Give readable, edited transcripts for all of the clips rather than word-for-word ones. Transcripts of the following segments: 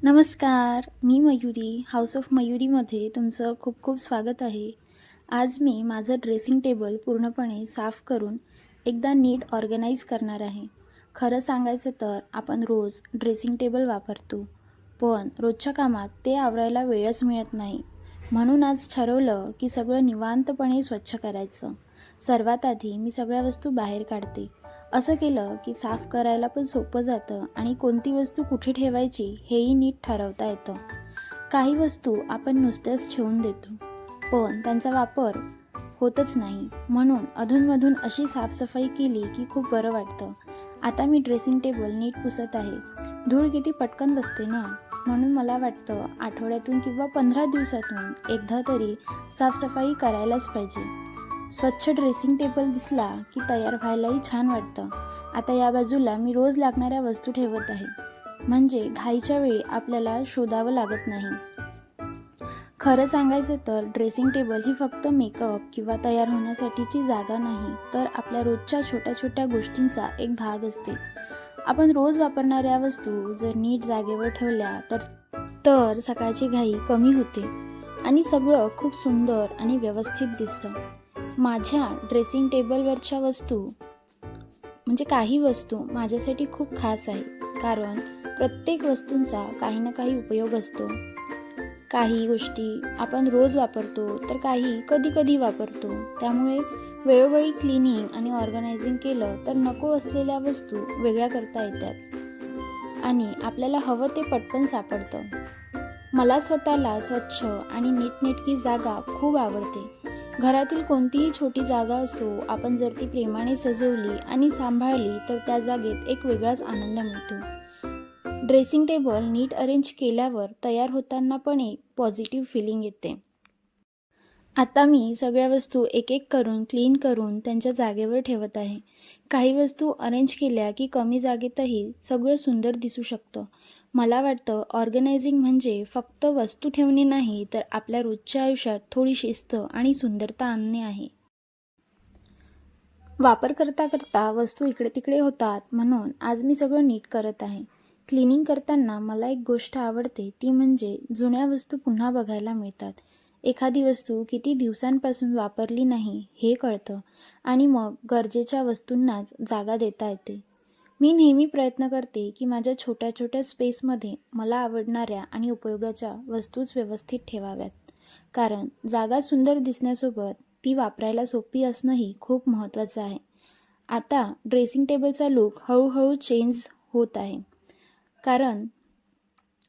नमस्कार, मी Mayuri. House of मयुरीमध्ये तुमचं खूप खूप स्वागत आहे. आज मी माझं ड्रेसिंग टेबल पूर्णपणे साफ करून एकदा नीट ऑर्गनाईज करणार आहे. खरं सांगायचं तर आपण रोज ड्रेसिंग टेबल वापरतो, पण रोजच्या कामात ते आवरायला वेळच मिळत नाही. म्हणून आज ठरवलं की सगळं निवांतपणे स्वच्छ करायचं. सर्वात आधी मी सगळ्या वस्तू बाहेर काढते. असं केलं की साफ करायला पण सोपं जातं आणि कोणती वस्तू कुठे ठेवायची हेही नीट ठरवता येतं. काही वस्तू आपण नुसत्याच ठेवून देतो, पण त्यांचा वापर होतच नाही. म्हणून अधूनमधून अशी साफसफाई केली की खूप बरं वाटतं. आता मी ड्रेसिंग टेबल नीट पुसत आहे. धूळ किती पटकन बसते ना, म्हणून मला वाटतं आठवड्यातून किंवा 15 दिवसातून एकदा तरी साफसफाई करायलाच पाहिजे. स्वच्छ ड्रेसिंग टेबल दिसला की तयार व्हायलाही छान वाटतं. आता या बाजूला मी रोज लागणाऱ्या वस्तू ठेवत आहे, म्हणजे घाईच्या वेळी आपल्याला शोधावं लागत नाही. खरं सांगायचं तर ड्रेसिंग टेबल ही फक्त मेकअप किंवा तयार होण्यासाठीची जागा नाही, तर आपल्या रोजच्या छोट्या छोट्या गोष्टींचा एक भाग असते. आपण रोज वापरणाऱ्या वस्तू जर नीट जागेवर ठेवल्या तर सकाळची घाई कमी होते आणि सगळं खूप सुंदर आणि व्यवस्थित दिसतं. माझ्या ड्रेसिंग टेबलवरच्या वस्तू म्हणजे काही वस्तू माझ्यासाठी खूप खास आहे, कारण प्रत्येक वस्तूंचा काही ना काही उपयोग असतो. काही गोष्टी आपण रोज वापरतो तर काही कधी कधी वापरतो. त्यामुळे वेळोवेळी क्लिनिंग आणि ऑर्गनायझिंग केलं तर नको असलेल्या वस्तू वेगळ्या करता येतात आणि आपल्याला हवं ते पटकन सापडतं. मला स्वतःला स्वच्छ आणि नीटनेटकी जागा खूप आवडते. घरातील कोणतीही छोटी जागा असो, आपण जर ती प्रेमाने सजवली आणि सांभाळली तर त्या जागेत एक वेगळाच आनंद मिळतो. ड्रेसिंग टेबल नीट अरेंज केल्यावर तयार होताना पण एक पॉझिटिव्ह फिलिंग येते. आता मी सगळ्या वस्तू एक एक करून क्लीन करून त्यांच्या जागेवर ठेवत आहे. काही वस्तू अरेंज केल्या की कमी जागेतही सगळं सुंदर दिसू शकतं. मला वाटतं ऑर्गनायझिंग म्हणजे फक्त वस्तू ठेवणे नाही, तर आपल्या रोजच्या आयुष्यात थोडी शिस्त आणि सुंदरता आणणे आहे. वापर करता करता वस्तू इकडे तिकडे होतात, म्हणून आज मी सगळं नीट करत आहे. क्लिनिंग करताना मला एक गोष्ट आवडते, ती म्हणजे जुन्या वस्तू पुन्हा बघायला मिळतात. एखादी वस्तू किती दिवसांपासून वापरली नाही हे कळतं आणि मग गरजेच्या वस्तूंनाच जागा देता येते. मी नेहमी प्रयत्न करते की माझ्या छोट्या छोट्या स्पेसमध्ये मला आवडणाऱ्या आणि उपयोगाच्या वस्तूच व्यवस्थित ठेवाव्यात, कारण जागा सुंदर दिसण्यासोबत ती वापरायला सोपी असणंही खूप महत्त्वाचं आहे. आता ड्रेसिंग टेबलचा लूक हळूहळू चेंज होत आहे, कारण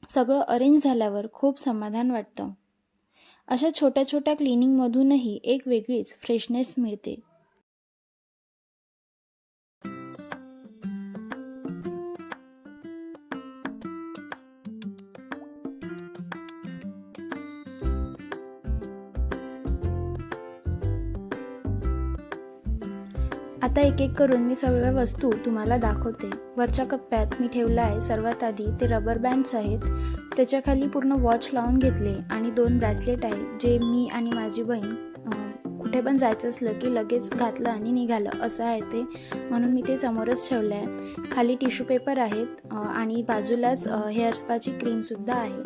सगळं अरेंज झाल्यावर खूप समाधान वाटतं. अशा छोट्या छोट्या क्लिनिंगमधूनही एक वेगळीच फ्रेशनेस मिळते. आता एक एक करून मी सगळ्या वस्तू तुम्हाला दाखवते. वरच्या कप्प्यात मी ठेवलं आहे सर्वात आधी ते रबर बँड्स आहेत. त्याच्याखाली पूर्ण वॉच लावून घेतले आणि 2 ब्रॅसलेट आहेत, जे मी आणि माझी बहीण कुठे पण जायचं असलं की लगेच घातलं आणि निघालं असं आहे ते, म्हणून मी ते समोरच ठेवलं आहे. खाली टिश्यू पेपर आहेत आणि बाजूलाच हेअर स्पाची क्रीमसुद्धा आहे.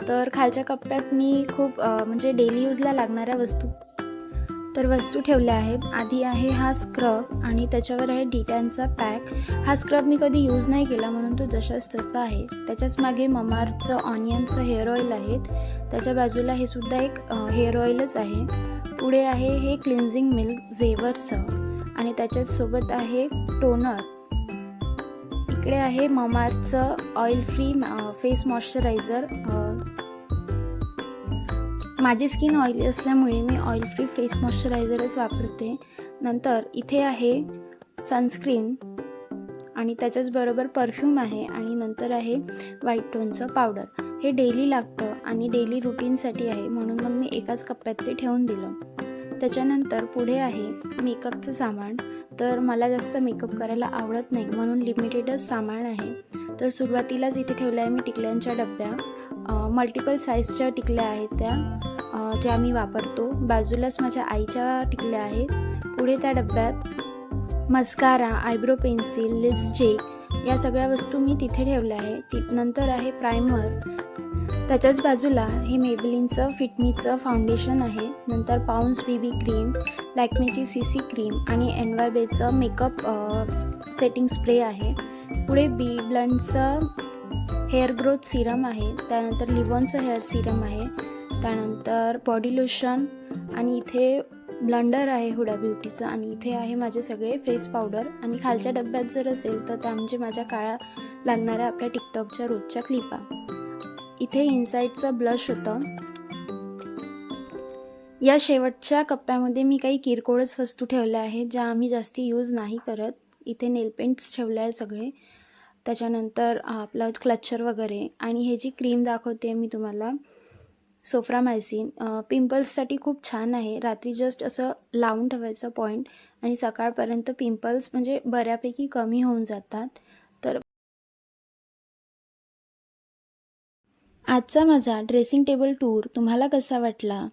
तर खालच्या कप्प्यात मी खूप म्हणजे डेली यूजला लागणाऱ्या वस्तू ठेवल्या आहेत. आधी आहे हा स्क्रब आणि त्याच्यावर आहे डिटॅनचा पॅक. हा स्क्रब मी कधी यूज नाही केला, म्हणून तो जशाच तसा आहे. त्याच्याच मागे ममाअर्थचं ऑनियनचं हेअर ऑइल आहे. त्याच्या बाजूला हे सुद्धा एक हेअर ऑइलच आहे. पुढे आहे हे क्लिन्झिंग मिल्क झेवरचं आणि त्याच्याच सोबत आहे टोनर. इकडे आहे ममाअर्थचं ऑइल फ्री फेस मॉइश्चरायझर. माझी स्किन ऑइली असल्यामुळे मी ऑइल फ्री फेस मॉइश्चरायझरच वापरते. नंतर इथे आहे सनस्क्रीन आणि त्याच्याचबरोबर परफ्यूम आहे आणि नंतर आहे व्हाईट टोनचं पावडर. हे डेली लागतं आणि डेली रुटीनसाठी आहे, म्हणून मग मी एकाच कप्प्यात ते ठेवून दिलं. त्याच्यानंतर पुढे आहे मेकअपचं सामान. तर मला जास्त मेकअप करायला आवडत नाही, म्हणून लिमिटेडच सामान आहे. तर सुरुवातीलाच इथे ठेवलं आहे मी टिकल्यांच्या डब्या. मल्टिपल साईजच्या टिकल्या आहेत त्या, ज्या मी वापरतो. बाजूलाच माझ्या आईच्या टिकल्या आहेत. पुढे त्या डब्यात मस्कारा, आयब्रो पेन्सिल, लिपस्टिक या सगळ्या वस्तू मी तिथे ठेवल्या आहे. नंतर आहे प्रायमर, त्याच्याच बाजूला हे मेबलिनचं फिटमीचं फाउंडेशन आहे. नंतर पाऊंड्स BB क्रीम, लॅक्मेची CC क्रीम आणि NYBेचं मेकअप सेटिंग स्प्रे आहे. पुढे बी ब्लंटचं हेअर ग्रोथ सिरम आहे. त्यानंतर लिवॉनचं हेअर सिरम आहे. त्यानंतर बॉडी लोशन आणि इथे ब्लंडर आहे हुडा ब्युटीचं आणि इथे आहे माझे सगळे फेस पावडर. आणि खालच्या डब्यात जर असेल तर त्या म्हणजे माझ्या काळा लागणाऱ्या आपल्या टिकटॉकच्या रोजच्या क्लिपा. इथे इनसाईडचं ब्लश होतं. या शेवटच्या कप्प्यामध्ये मी काही किरकोळच वस्तू ठेवल्या आहेत ज्या आम्ही जास्ती यूज नाही करत. इथे नेल पेंट्स ठेवले आहे सगळे. त्याच्यानंतर आपलं क्लचर वगैरे. आणि हे जी क्रीम दाखवते मी तुम्हाला सोफ्रामायसिन, पिंपल्ससाठी खूप छान आहे. रात्री जस्ट असं लावून ठेवायचं पॉईंट आणि सकाळपर्यंत पिंपल्स म्हणजे बऱ्यापैकी कमी होऊन जातात. तर आजचा माझा ड्रेसिंग टेबल टूर तुम्हाला कसा वाटला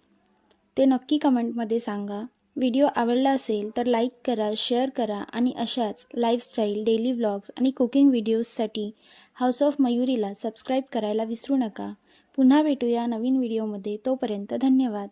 ते नक्की कमेंटमध्ये सांगा. व्हिडिओ आवडला असेल तर लाईक करा, शेअर करा आणि अशाच लाईफस्टाईल, डेली व्लॉग्स आणि कुकिंग व्हिडिओजसाठी हाऊस ऑफ मयुरीला सबस्क्राईब करायला विसरू नका. पुन्हा भेटूया नवीन व्हिडिओमध्ये. तोपर्यंत धन्यवाद.